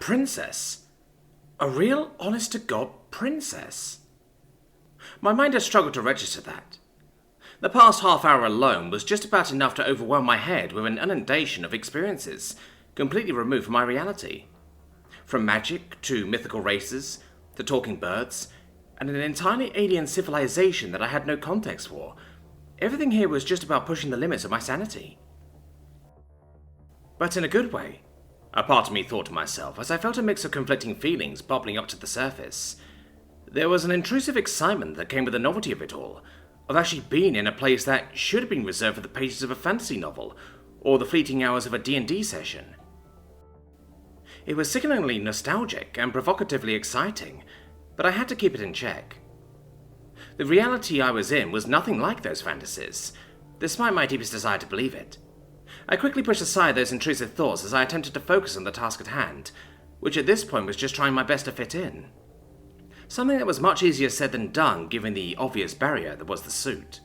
princess? A real, honest-to-God princess? My mind had struggled to register that. The past half hour alone was just about enough to overwhelm my head with an inundation of experiences, completely removed from my reality. From magic, to mythical races, to talking birds, and an entirely alien civilization that I had no context for. Everything here was just about pushing the limits of my sanity. But in a good way, a part of me thought to myself as I felt a mix of conflicting feelings bubbling up to the surface. There was an intrusive excitement that came with the novelty of it all, of actually being in a place that should have been reserved for the pages of a fantasy novel, or the fleeting hours of a D&D session. It was sickeningly nostalgic and provocatively exciting, but I had to keep it in check. The reality I was in was nothing like those fantasies, despite my deepest desire to believe it. I quickly pushed aside those intrusive thoughts as I attempted to focus on the task at hand, which at this point was just trying my best to fit in. Something that was much easier said than done given the obvious barrier that was the suit.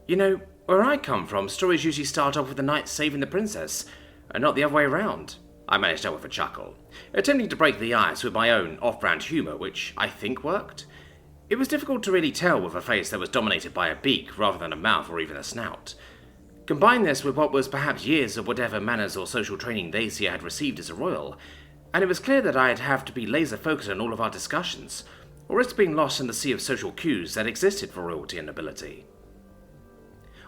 You know, where I come from, stories usually start off with the knight saving the princess, and not the other way around, I managed out with a chuckle, attempting to break the ice with my own off-brand humour, which I think worked. It was difficult to really tell with a face that was dominated by a beak rather than a mouth or even a snout. Combine this with what was perhaps years of whatever manners or social training Dacia had received as a royal, and it was clear that I'd have to be laser-focused on all of our discussions, or risk being lost in the sea of social cues that existed for royalty and nobility.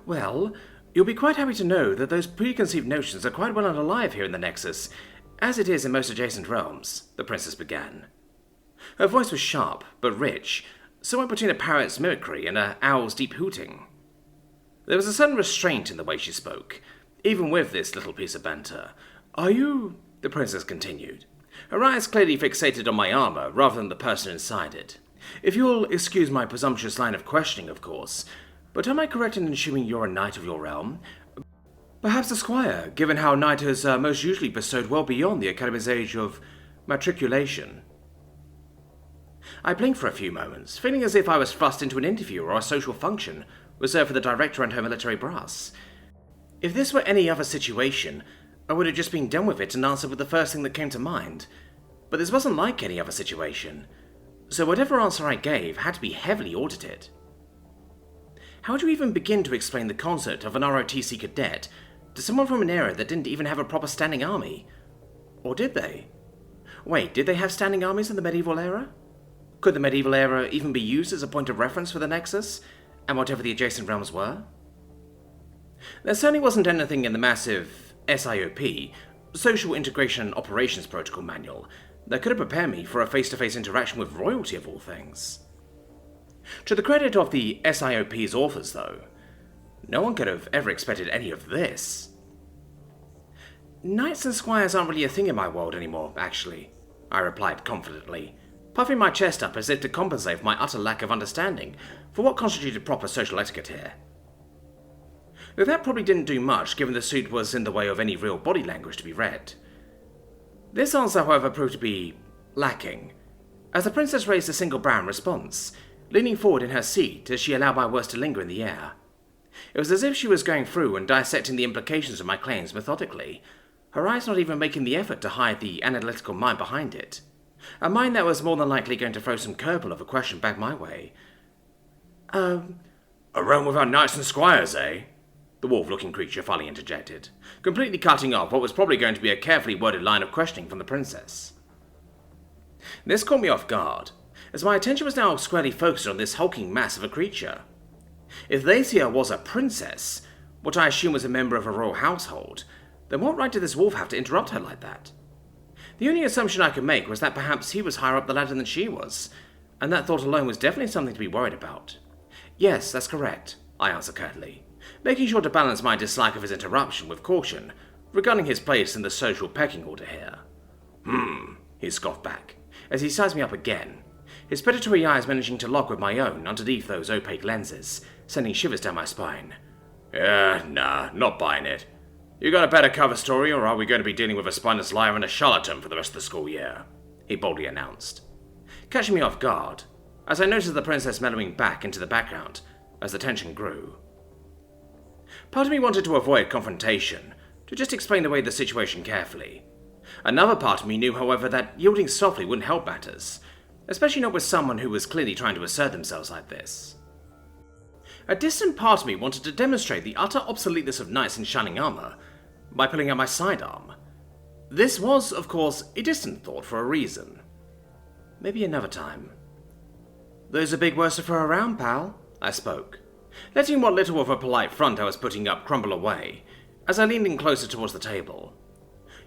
Well, you'll be quite happy to know that those preconceived notions are quite well and alive here in the Nexus, as it is in most adjacent realms, the princess began. Her voice was sharp, but rich, somewhere between a parrot's mimicry and an owl's deep hooting. There was a sudden restraint in the way she spoke, even with this little piece of banter. "Are you—" the princess continued, her eyes clearly fixated on my armor rather than the person inside it. "If you'll excuse my presumptuous line of questioning, of course, but am I correct in assuming you're a knight of your realm? Perhaps a squire, given how knighthoods are most usually bestowed well beyond the Academy's age of matriculation." I blinked for a few moments, feeling as if I was thrust into an interview or a social function reserved for the director and her military brass. If this were any other situation, I would have just been done with it and answered with the first thing that came to mind. But this wasn't like any other situation, so whatever answer I gave had to be heavily audited. How do you even begin to explain the concept of an ROTC cadet to someone from an era that didn't even have a proper standing army? Or did they? Wait, did they have standing armies in the medieval era? Could the medieval era even be used as a point of reference for the Nexus, and whatever the adjacent realms were? There certainly wasn't anything in the massive SIOP, Social Integration and Operations Protocol manual, that could have prepared me for a face-to-face interaction with royalty of all things. To the credit of the SIOP's authors, though, no one could have ever expected any of this. "Knights and squires aren't really a thing in my world anymore, actually," I replied confidently, puffing my chest up as if to compensate for my utter lack of understanding for what constituted proper social etiquette here. Though that probably didn't do much, given the suit was in the way of any real body language to be read. This answer, however, proved to be lacking, as the princess raised a single brow in response, leaning forward in her seat as she allowed my words to linger in the air. It was as if she was going through and dissecting the implications of my claims methodically, her eyes not even making the effort to hide the analytical mind behind it. A mind that was more than likely going to throw some curveball of a question back my way. A realm without knights and squires, eh?" the wolf-looking creature finally interjected, completely cutting off what was probably going to be a carefully worded line of questioning from the princess. This caught me off guard, as my attention was now squarely focused on this hulking mass of a creature. If Dacia was a princess, what I assume was a member of a royal household, then what right did this wolf have to interrupt her like that? The only assumption I could make was that perhaps he was higher up the ladder than she was, and that thought alone was definitely something to be worried about. "Yes, that's correct," I answered curtly, making sure to balance my dislike of his interruption with caution, regarding his place in the social pecking order here. He scoffed back, as he sized me up again, his predatory eyes managing to lock with my own underneath those opaque lenses, sending shivers down my spine. Nah, not buying it. You got a better cover story, or are we going to be dealing with a spineless liar and a charlatan for the rest of the school year?" he boldly announced, catching me off guard, as I noticed the princess mellowing back into the background as the tension grew. Part of me wanted to avoid confrontation, to just explain away the situation carefully, Another part of me knew, however, that yielding softly wouldn't help matters, especially not with someone who was clearly trying to assert themselves like this. A distant part of me wanted to demonstrate the utter obsoleteness of knights in shining armor by pulling out my sidearm. This was, of course, a distant thought for a reason. Maybe another time. "There's a big worse to throw around, pal," I spoke, letting what little of a polite front I was putting up crumble away, as I leaned in closer towards the table.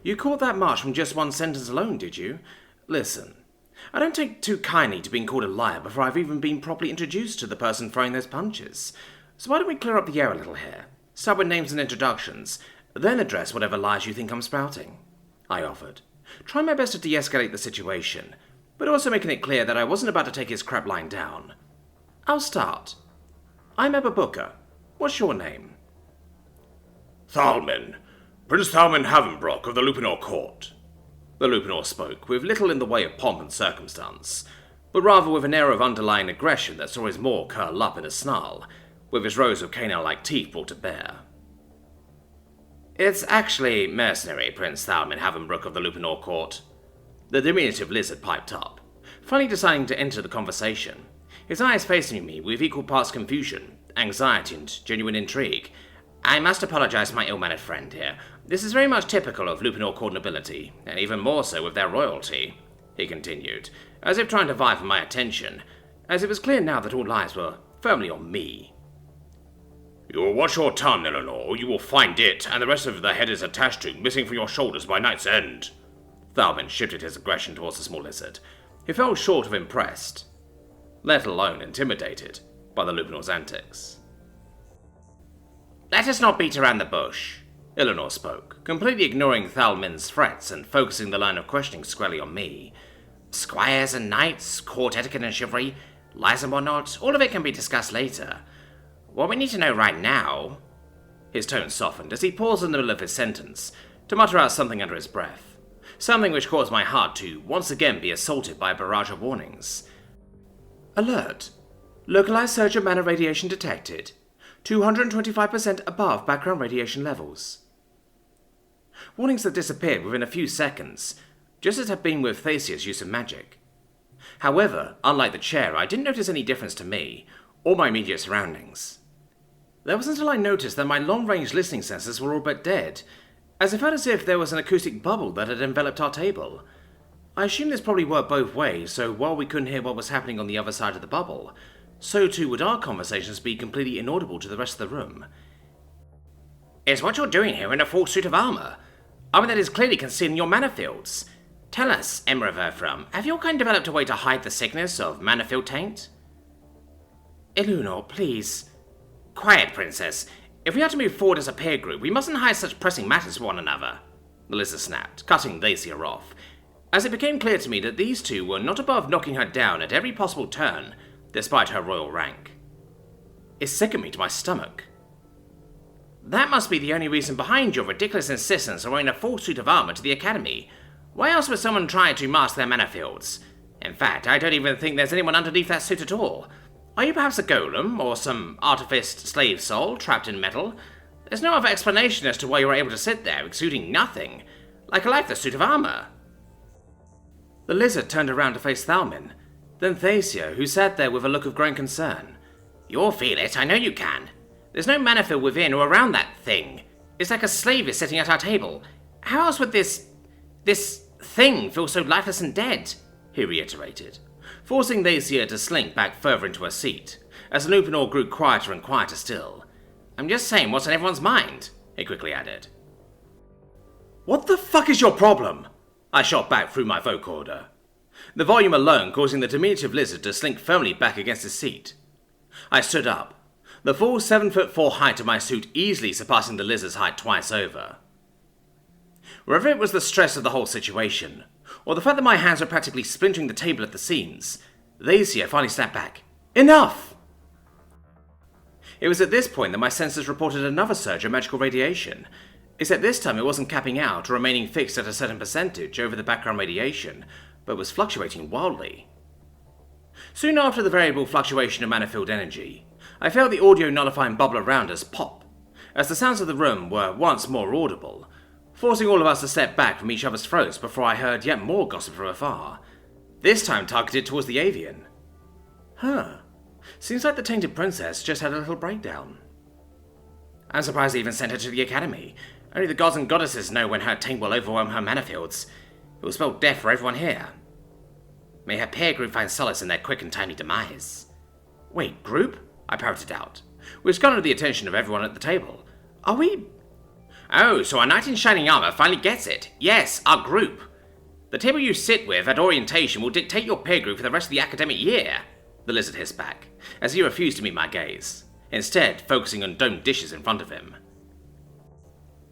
"You caught that much from just one sentence alone, did you? Listen, I don't take too kindly to being called a liar before I've even been properly introduced to the person throwing those punches. So why don't we clear up the air a little here? Start with names and introductions, then address whatever lies you think I'm sprouting," I offered, trying my best to de-escalate the situation, but also making it clear that I wasn't about to take his crap lying down. "I'll start. I'm Ebba Booker. What's your name?" "Thalmin. Prince Thalmin Havenbrook of the Lupinor Court." The Lupinor spoke, with little in the way of pomp and circumstance, but rather with an air of underlying aggression that saw his maw curl up in a snarl, with his rows of canine-like teeth brought to bear. "It's actually mercenary, Prince Thalmin Havenbrook of the Lupinor Court," the diminutive lizard piped up, finally deciding to enter the conversation, his eyes facing me with equal parts confusion, anxiety, and genuine intrigue. "I must apologize to my ill-mannered friend here. This is very much typical of Lupinor Court nobility, and even more so with their royalty," he continued, as if trying to vie for my attention, as it was clear now that all eyes were firmly on me. "You will watch your tongue, Eleanor, or you will find it, and the rest of the head is attached to, missing from your shoulders by night's end." Thalmin shifted his aggression towards the small lizard, who fell short of impressed, let alone intimidated, by the Lupinor's antics. "Let us not beat around the bush," Eleanor spoke, completely ignoring Thalmin's threats and focusing the line of questioning squarely on me. "Squires and knights, court etiquette and chivalry, lies and whatnot, all of it can be discussed later. What we need to know right now—" His tone softened as he paused in the middle of his sentence to mutter out something under his breath, something which caused my heart to once again be assaulted by a barrage of warnings. "Alert! Localized surge of mana radiation detected. 225% above background radiation levels." Warnings that disappeared within a few seconds, just as had been with Thasia's use of magic. However, unlike the chair, I didn't notice any difference to me, or my immediate surroundings. That wasn't until I noticed that my long-range listening sensors were all but dead, as it felt as if there was an acoustic bubble that had enveloped our table. I assumed this probably worked both ways, so while we couldn't hear what was happening on the other side of the bubble, so too would our conversations be completely inaudible to the rest of the room. "Is what you're doing here in a full suit of armor? Armor that is clearly concealing your mana fields. Tell us, Emra Verfram, have your kind developed a way to hide the sickness of mana field taint?" "Eleanor, please." "Quiet, princess. If we are to move forward as a peer group, we mustn't hide such pressing matters from one another," the lizard snapped, cutting Thasia off, as it became clear to me that these two were not above knocking her down at every possible turn, despite her royal rank. It sickened me to my stomach. "That must be the only reason behind your ridiculous insistence on wearing a full suit of armor to the academy. Why else would someone try to mask their mana fields? In fact, I don't even think there's anyone underneath that suit at all. Are you perhaps a golem, or some artificed slave soul trapped in metal? There's no other explanation as to why you were able to sit there, exuding nothing, like a lifeless suit of armor." The lizard turned around to face Thalmin, then Thasia, who sat there with a look of growing concern. "You'll feel it, I know you can. There's no mana field within or around that thing. It's like a slave is sitting at our table. How else would this thing feel so lifeless and dead?" he reiterated, forcing Thasia to slink back further into her seat, as Lupinor grew quieter and quieter still. "I'm just saying what's on everyone's mind," he quickly added. "What the fuck is your problem?" I shot back through my vocoder, the volume alone causing the diminutive lizard to slink firmly back against his seat. I stood up, the full 7'4" height of my suit easily surpassing the lizard's height twice over. Whether it was the stress of the whole situation, or the fact that my hands were practically splintering the table at the seams, Thasia finally snapped back. "Enough!" It was at this point that my sensors reported another surge of magical radiation, except this time it wasn't capping out or remaining fixed at a certain percentage over the background radiation, but was fluctuating wildly. Soon after the variable fluctuation of mana field energy, I felt the audio nullifying bubble around us pop, as the sounds of the room were once more audible, forcing all of us to step back from each other's throats before I heard yet more gossip from afar, this time targeted towards the avian. Huh. Seems like the tainted princess just had a little breakdown. I'm surprised they even sent her to the academy. Only the gods and goddesses know when her taint will overwhelm her mana fields. It will spell death for everyone here. May her peer group find solace in their quick and timely demise. Wait, group? I parroted out, which garnered the attention of everyone at the table. Are we... Oh, so our knight in shining armor finally gets it. Yes, our group. The table you sit with at orientation will dictate your peer group for the rest of the academic year, the lizard hissed back, as he refused to meet my gaze, instead focusing on domed dishes in front of him.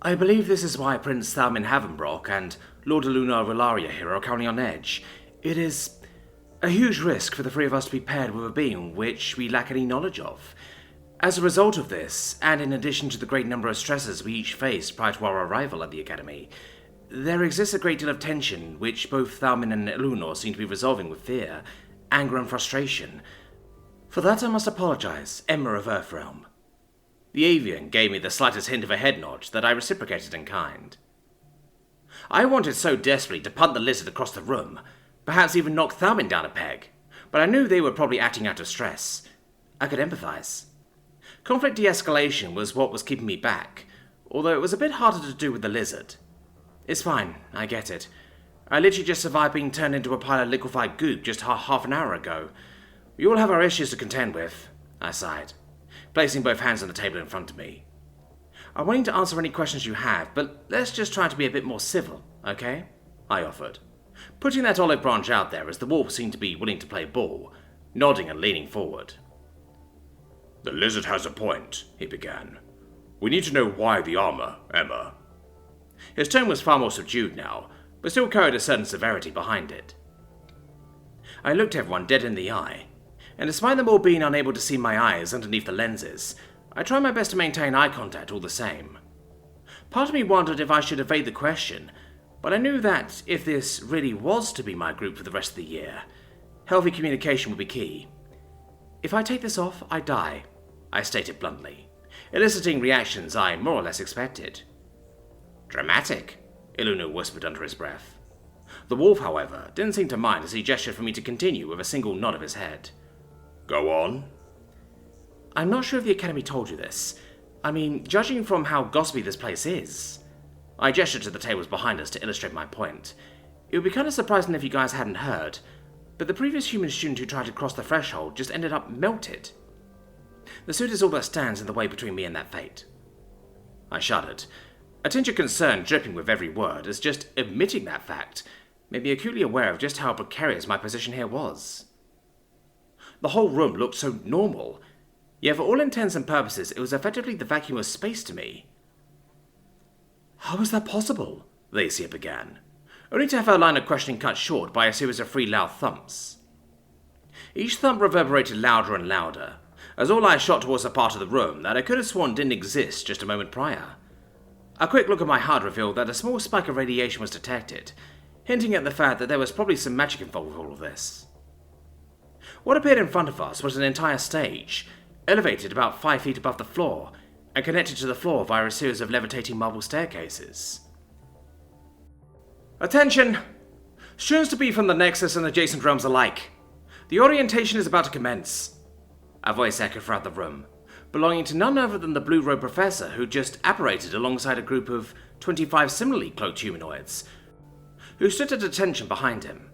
I believe this is why Prince Thalmin Havenbrock and Lord Aluna Relaria here are currently on edge. It is a huge risk for the three of us to be paired with a being which we lack any knowledge of. As a result of this, and in addition to the great number of stresses we each faced prior to our arrival at the Academy, there exists a great deal of tension which both Thalmin and Elunor seem to be resolving with fear, anger and frustration. For that I must apologize, Emma of Earthrealm. The avian gave me the slightest hint of a head nod that I reciprocated in kind. I wanted so desperately to punt the lizard across the room, perhaps even knock Thalmin down a peg, but I knew they were probably acting out of stress. I could empathize. Conflict de-escalation was what was keeping me back, although it was a bit harder to do with the lizard. It's fine, I get it. I literally just survived being turned into a pile of liquefied goop just half an hour ago. We all have our issues to contend with, I sighed, placing both hands on the table in front of me. I'm willing to answer any questions you have, but let's just try to be a bit more civil, okay? I offered, putting that olive branch out there as the wolf seemed to be willing to play ball, nodding and leaning forward. The lizard has a point, he began. We need to know why the armor, Emma. His tone was far more subdued now, but still carried a certain severity behind it. I looked everyone dead in the eye, and despite them all being unable to see my eyes underneath the lenses, I tried my best to maintain eye contact all the same. Part of me wondered if I should evade the question, but I knew that if this really was to be my group for the rest of the year, healthy communication would be key. If I take this off, I die, I stated bluntly, eliciting reactions I more or less expected. Dramatic, Ilunu whispered under his breath. The wolf, however, didn't seem to mind as he gestured for me to continue with a single nod of his head. Go on. I'm not sure if the Academy told you this. I mean, judging from how gossipy this place is. I gestured to the tables behind us to illustrate my point. It would be kind of surprising if you guys hadn't heard, but the previous human student who tried to cross the threshold just ended up melted. The suit is all that stands in the way between me and that fate. I shuddered, a tinge of concern dripping with every word, as just admitting that fact made me acutely aware of just how precarious my position here was. The whole room looked so normal, yet for all intents and purposes it was effectively the vacuum of space to me. How is that possible? Lacia began, only to have her line of questioning cut short by a series of 3 loud thumps. Each thump reverberated louder and louder, as all eyes shot towards a part of the room that I could have sworn didn't exist just a moment prior. A quick look at my HUD revealed that a small spike of radiation was detected, hinting at the fact that there was probably some magic involved with all of this. What appeared in front of us was an entire stage, elevated about 5 feet above the floor, and connected to the floor via a series of levitating marble staircases. Attention! Students to be from the Nexus and adjacent realms alike. The orientation is about to commence. A voice echoed throughout the room, belonging to none other than the blue-robed professor who just apparated alongside a group of 25 similarly cloaked humanoids, who stood at attention behind him.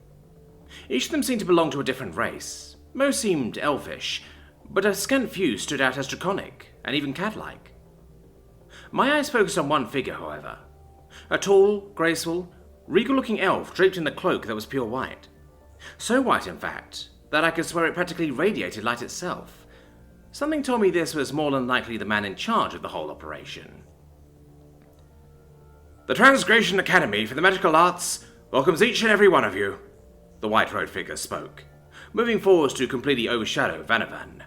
Each of them seemed to belong to a different race. Most seemed elfish, but a scant few stood out as draconic, and even cat-like. My eyes focused on one figure, however. A tall, graceful, regal-looking elf draped in a cloak that was pure white. So white, in fact, that I could swear it practically radiated light itself. Something told me this was more than likely the man in charge of the whole operation. The Transgression Academy for the Magical Arts welcomes each and every one of you, the white-robed figure spoke, moving forwards to completely overshadow Vanavan.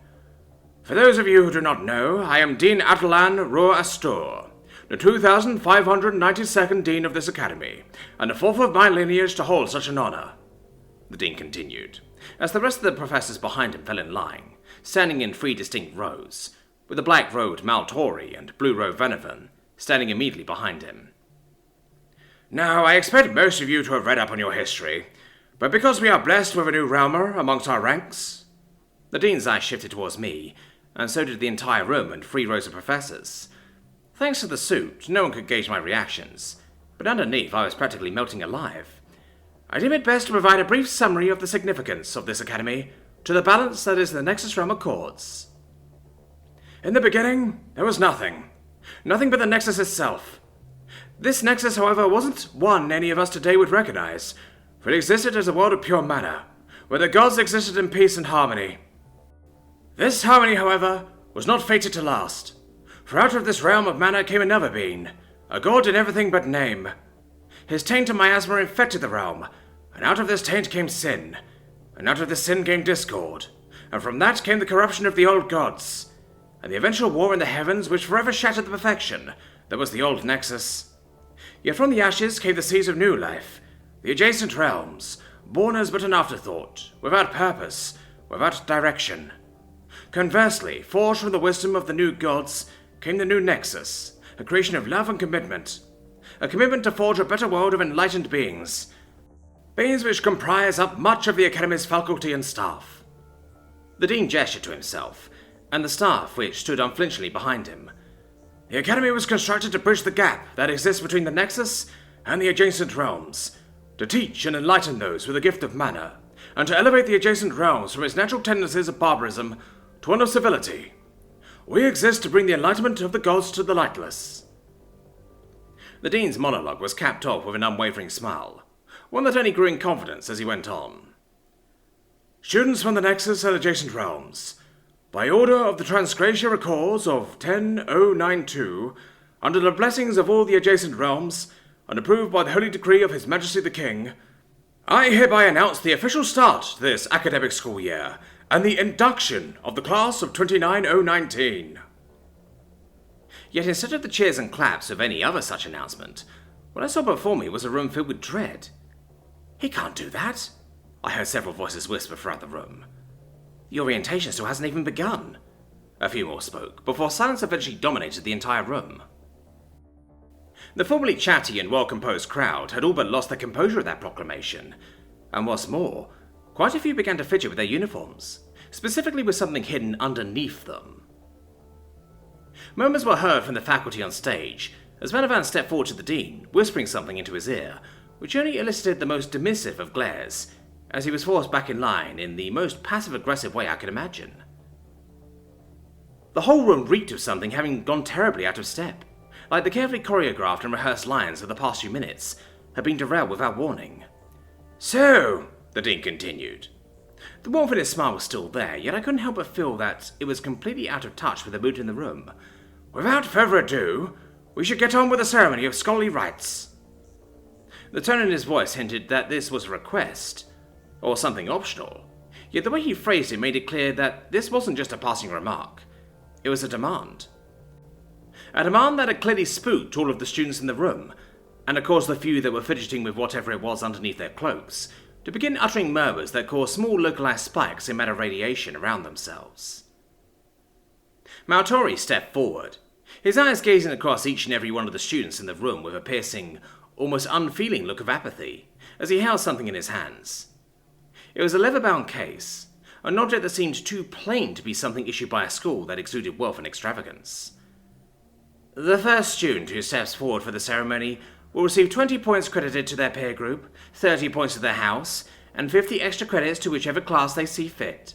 For those of you who do not know, I am Dean Atalan Roa Astor, the 2,592nd Dean of this Academy, and the 4th of my lineage to hold such an honor, the Dean continued, as the rest of the professors behind him fell in line, standing in 3 distinct rows, with the black-robed Maltori and blue-robed Vanavan standing immediately behind him. Now, I expect most of you to have read up on your history, but because we are blessed with a new realmer amongst our ranks..." The dean's eyes shifted towards me, and so did the entire room and 3 rows of professors. Thanks to the suit, no one could gauge my reactions, but underneath I was practically melting alive. I deem it best to provide a brief summary of the significance of this academy to the balance that is the Nexus Realm Accords. In the beginning, there was nothing. Nothing but the Nexus itself. This Nexus, however, wasn't one any of us today would recognize, for it existed as a world of pure matter, where the gods existed in peace and harmony. This harmony, however, was not fated to last, for out of this realm of matter came another being, a god in everything but name. His taint and miasma infected the realm, and out of this taint came sin, and out of this sin came discord, and from that came the corruption of the old gods, and the eventual war in the heavens which forever shattered the perfection that was the old Nexus. Yet from the ashes came the seeds of new life, the adjacent realms, born as but an afterthought, without purpose, without direction. Conversely, forged from the wisdom of the new gods, came the new Nexus, a creation of love and commitment. A commitment to forge a better world of enlightened beings. Beings which comprise up much of the Academy's faculty and staff. The Dean gestured to himself, and the staff which stood unflinchingly behind him. The Academy was constructed to bridge the gap that exists between the Nexus and the adjacent realms, to teach and enlighten those with the gift of manner, and to elevate the adjacent realms from its natural tendencies of barbarism to one of civility. We exist to bring the enlightenment of the gods to the lightless. The Dean's monologue was capped off with an unwavering smile, one that only grew in confidence as he went on. Students from the Nexus and adjacent realms, by order of the Transgratia Accords of 10092, under the blessings of all the adjacent realms, and approved by the holy decree of His Majesty the King, I hereby announce the official start to this academic school year, and the induction of the class of 29019. Yet instead of the cheers and claps of any other such announcement, what I saw before me was a room filled with dread. "He can't do that," I heard several voices whisper throughout the room. "The orientation still hasn't even begun." A few more spoke, before silence eventually dominated the entire room. The formerly chatty and well-composed crowd had all but lost their composure at that proclamation, and what's more, quite a few began to fidget with their uniforms, specifically with something hidden underneath them. Murmurs were heard from the faculty on stage, as Vanavan stepped forward to the Dean, whispering something into his ear, which only elicited the most dismissive of glares, as he was forced back in line in the most passive-aggressive way I could imagine. The whole room reeked of something having gone terribly out of step, like the carefully choreographed and rehearsed lines of the past few minutes had been derailed without warning. "So," the Dean continued. The warmth in his smile was still there, yet I couldn't help but feel that it was completely out of touch with the mood in the room. "Without further ado, we should get on with the ceremony of scholarly rites." The tone in his voice hinted that this was a request, or something optional, yet the way he phrased it made it clear that this wasn't just a passing remark. It was a demand. A demand that had clearly spooked all of the students in the room, and had caused the few that were fidgeting with whatever it was underneath their cloaks to begin uttering murmurs that caused small localized spikes in matter radiation around themselves. Maltori stepped forward, his eyes gazing across each and every one of the students in the room with a piercing, almost unfeeling look of apathy, as he held something in his hands. It was a leather-bound case, an object that seemed too plain to be something issued by a school that exuded wealth and extravagance. "The first student who steps forward for the ceremony will receive 20 points credited to their peer group, 30 points to their house, and 50 extra credits to whichever class they see fit."